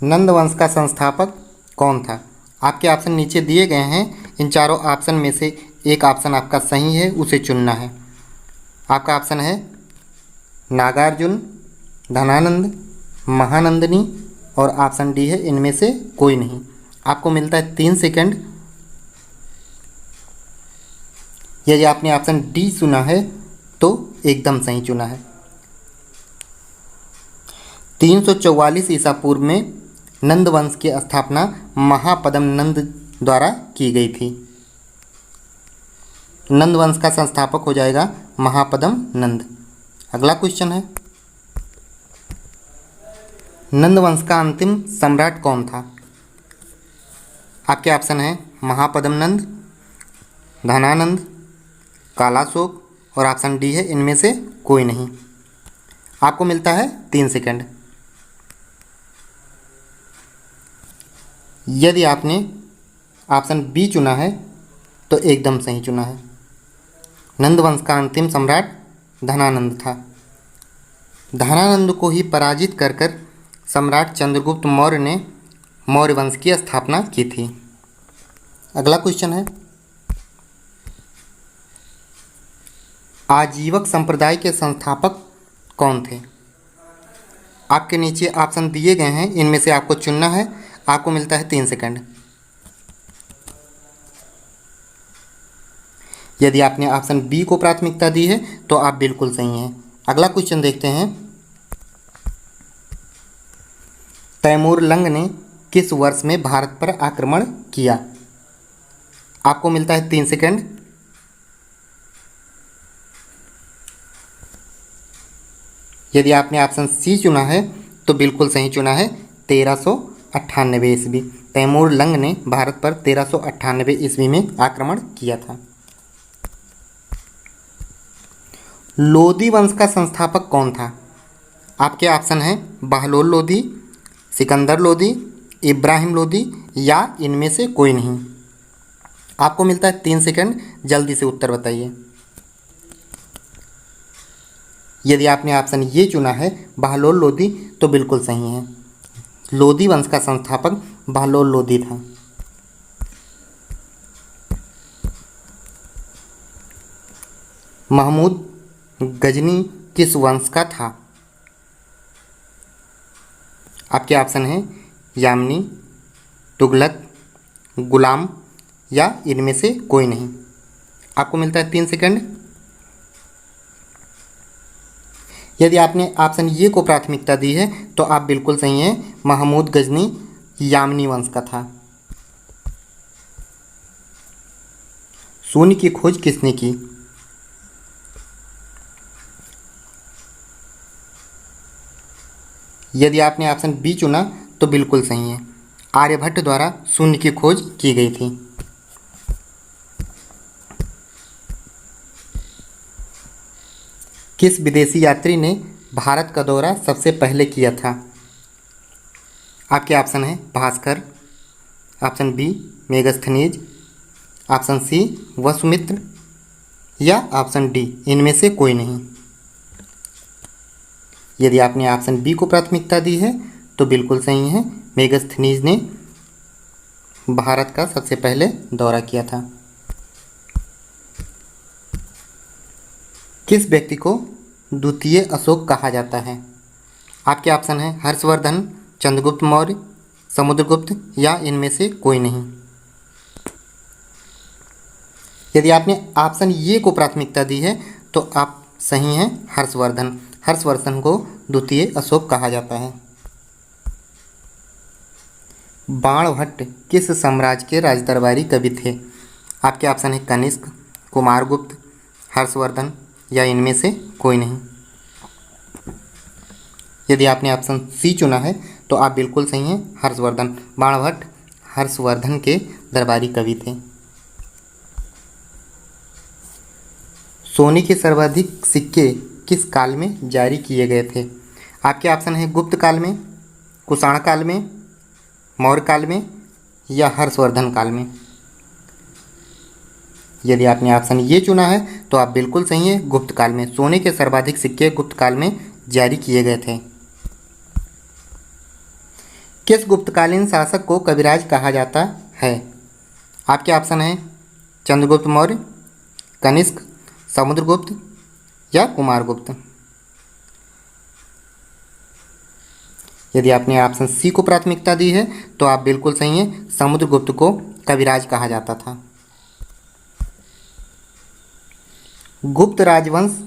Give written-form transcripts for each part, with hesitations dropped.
नंद वंश का संस्थापक कौन था? आपके ऑप्शन नीचे दिए गए हैं। इन चारों ऑप्शन में से एक ऑप्शन आपका सही है, उसे चुनना है। आपका ऑप्शन है नागार्जुन, धनानंद, महानंदिनी और ऑप्शन डी है इनमें से कोई नहीं। आपको मिलता है 3 सेकंड। यदि आपने ऑप्शन डी चुना है तो एकदम सही चुना है। 344 ईसा पूर्व में नंद वंश की स्थापना महापद्म नंद द्वारा की गई थी। नंद वंश का संस्थापक हो जाएगा महापद्म नंद। अगला क्वेश्चन है, नंद वंश का अंतिम सम्राट कौन था? आपके ऑप्शन है महापद्म नंद, धनानंद, कालाशोक और ऑप्शन डी है इनमें से कोई नहीं। आपको मिलता है 3 सेकंड। यदि आपने ऑप्शन बी चुना है तो एकदम सही चुना है। नंद वंश का अंतिम सम्राट धनानंद था। धनानंद को ही पराजित कर सम्राट चंद्रगुप्त मौर्य ने मौर्य वंश की स्थापना की थी। अगला क्वेश्चन है, आजीवक संप्रदाय के संस्थापक कौन थे? आपके नीचे ऑप्शन दिए गए हैं, इनमें से आपको चुनना है। आपको मिलता है 3 सेकंड। यदि आपने ऑप्शन बी को प्राथमिकता दी है तो आप बिल्कुल सही हैं। अगला क्वेश्चन देखते हैं, तैमूर लंग ने किस वर्ष में भारत पर आक्रमण किया? आपको मिलता है 3 सेकंड। यदि आपने ऑप्शन सी चुना है तो बिल्कुल सही चुना है, 1398 ईस्वी। तैमूर लंग ने भारत पर 1398 ईस्वी में आक्रमण किया था। लोदी वंश का संस्थापक कौन था? आपके ऑप्शन हैं बहलोल लोदी, सिकंदर लोदी, इब्राहिम लोदी या इनमें से कोई नहीं। आपको मिलता है 3 सेकंड, जल्दी से उत्तर बताइए। यदि आपने ऑप्शन ये चुना है बहलोल लोदी तो बिल्कुल सही है। लोदी वंश का संस्थापक बहलोल लोदी था। महमूद गजनी किस वंश का था? आपके ऑप्शन हैं यामनी, तुगलक, गुलाम या इनमें से कोई नहीं। आपको मिलता है 3 सेकंड। यदि आपने ऑप्शन ये को प्राथमिकता दी है तो आप बिल्कुल सही हैं। महमूद गजनी यामनी वंश का था। शून्य की खोज किसने की? यदि आपने ऑप्शन बी चुना तो बिल्कुल सही है। आर्यभट्ट द्वारा शून्य की खोज की गई थी। किस विदेशी यात्री ने भारत का दौरा सबसे पहले किया था? आपके ऑप्शन है Bhaskar, option B Megasthenes, option C Vasumitra या ऑप्शन डी इनमें से कोई नहीं। यदि आपने ऑप्शन बी को प्राथमिकता दी है तो बिल्कुल सही है। मेगस्थनीज ने भारत का सबसे पहले दौरा किया था। किस व्यक्ति को द्वितीय अशोक कहा जाता है? आपके ऑप्शन है हर्षवर्धन, चंद्रगुप्त मौर्य, समुद्रगुप्त या इनमें से कोई नहीं। यदि आपने ऑप्शन ये को प्राथमिकता दी है तो आप सही हैं, हर्षवर्धन। हर्षवर्धन को द्वितीय अशोक कहा जाता है। बाणभट्ट किस साम्राज्य के राजदरबारी कवि थे? आपके ऑप्शन है कनिष्क, कुमारगुप्त, हर्षवर्धन या इनमें से कोई नहीं। यदि आपने ऑप्शन सी चुना है तो आप बिल्कुल सही हैं, हर्षवर्धन। बाणभट्ट हर्षवर्धन के दरबारी कवि थे। सोने के सर्वाधिक सिक्के किस काल में जारी किए गए थे? आपके ऑप्शन है गुप्त काल में, कुषाण काल में, मौर्य काल में या हर्षवर्धन काल में। यदि आपने ऑप्शन ये चुना है तो आप बिल्कुल सही है, गुप्त काल में। सोने के सर्वाधिक सिक्के गुप्त काल में जारी किए गए थे। किस गुप्तकालीन शासक को कविराज कहा जाता है? आपके ऑप्शन है चंद्रगुप्त मौर्य, कनिष्क, समुद्रगुप्त या कुमारगुप्त। यदि आपने ऑप्शन सी को प्राथमिकता दी है तो आप बिल्कुल सही हैं, समुद्रगुप्त को कविराज कहा जाता था। गुप्त राजवंश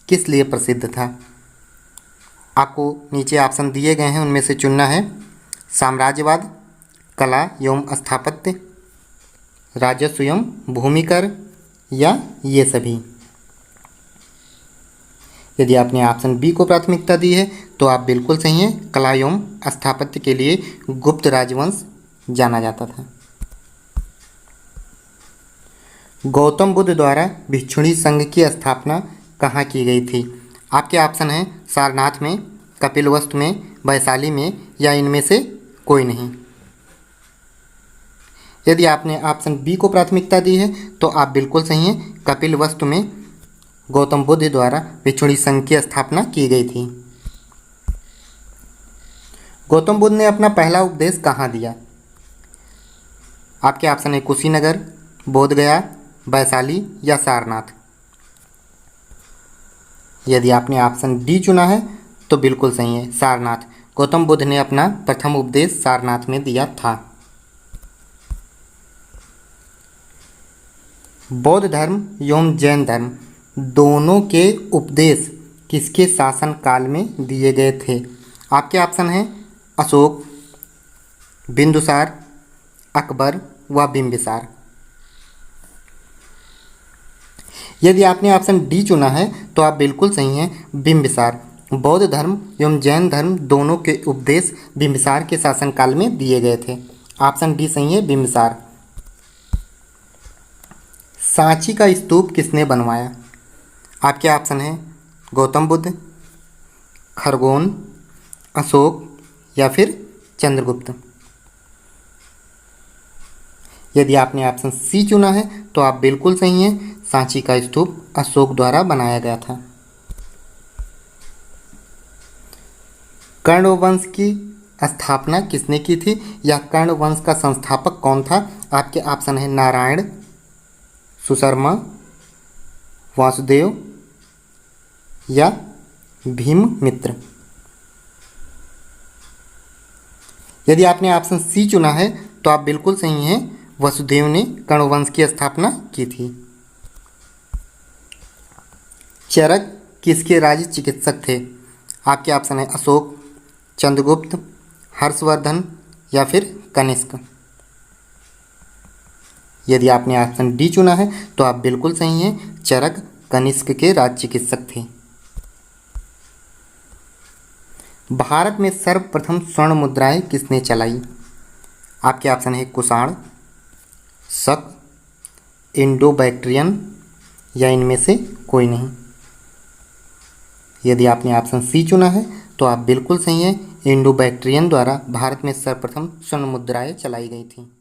किस लिए प्रसिद्ध था? आपको नीचे ऑप्शन दिए गए हैं, उनमें से चुनना है। साम्राज्यवाद, कला एवं स्थापत्य, राजस्व एवं भूमि कर या ये सभी। यदि आपने ऑप्शन बी को प्राथमिकता दी है तो आप बिल्कुल सही हैं, कला एवं स्थापत्य के लिए गुप्त राजवंश जाना जाता था। गौतम बुद्ध द्वारा भिक्षुणी संघ की स्थापना कहाँ की गई थी? आपके ऑप्शन हैं सारनाथ में, कपिलवस्तु में, वैशाली में या इनमें से कोई नहीं। यदि आपने ऑप्शन बी को प्राथमिकता दी है तो आप बिल्कुल सही हैं, कपिलवस्तु में गौतम बुद्ध द्वारा भिक्षुणी संघ की स्थापना की गई थी। गौतम बुद्ध ने अपना पहला उपदेश कहाँ दिया? आपके ऑप्शन है कुशीनगर, बोधगया, वैशाली या सारनाथ। यदि आपने ऑप्शन डी चुना है तो बिल्कुल सही है, सारनाथ। गौतम बुद्ध ने अपना प्रथम उपदेश सारनाथ में दिया था। बौद्ध धर्म एवं जैन धर्म दोनों के उपदेश किसके शासन काल में दिए गए थे? आपके ऑप्शन हैं अशोक, बिंदुसार, अकबर व बिंबिसार। यदि आपने ऑप्शन डी चुना है तो आप बिल्कुल सही हैं, बिंबिसार। बौद्ध धर्म एवं जैन धर्म दोनों के उपदेश बिंबिसार के शासनकाल में दिए गए थे। ऑप्शन डी सही है, बिंबिसार। सांची का स्तूप किसने बनवाया? आपके ऑप्शन हैं गौतम बुद्ध, खरगोन, अशोक या फिर चंद्रगुप्त। यदि आपने ऑप्शन सी चुना है तो आप बिल्कुल सही हैं, सांची का स्तूप अशोक द्वारा बनाया गया था। कर्ण वंश की स्थापना किसने की थी या कर्ण वंश का संस्थापक कौन था? आपके ऑप्शन है नारायण, सुशर्मा, वासुदेव या भीममित्र। यदि आपने ऑप्शन सी चुना है तो आप बिल्कुल सही हैं, वसुदेव ने कर्ण वंश की स्थापना की थी। चरक किसके राज्य चिकित्सक थे? आपके ऑप्शन है अशोक, चंद्रगुप्त, हर्षवर्धन या फिर कनिष्क। यदि आपने ऑप्शन डी चुना है तो आप बिल्कुल सही हैं, चरक कनिष्क के राज्य चिकित्सक थे। भारत में सर्वप्रथम स्वर्ण मुद्राएं किसने चलाई? आपके ऑप्शन है कुषाण, शक, इंडो बैक्ट्रियन या इनमें से कोई नहीं। यदि आपने ऑप्शन सी चुना है तो आप बिल्कुल सही हैं, इंडो बैक्ट्रियन द्वारा भारत में सर्वप्रथम स्वर्ण मुद्राएं चलाई गई थी।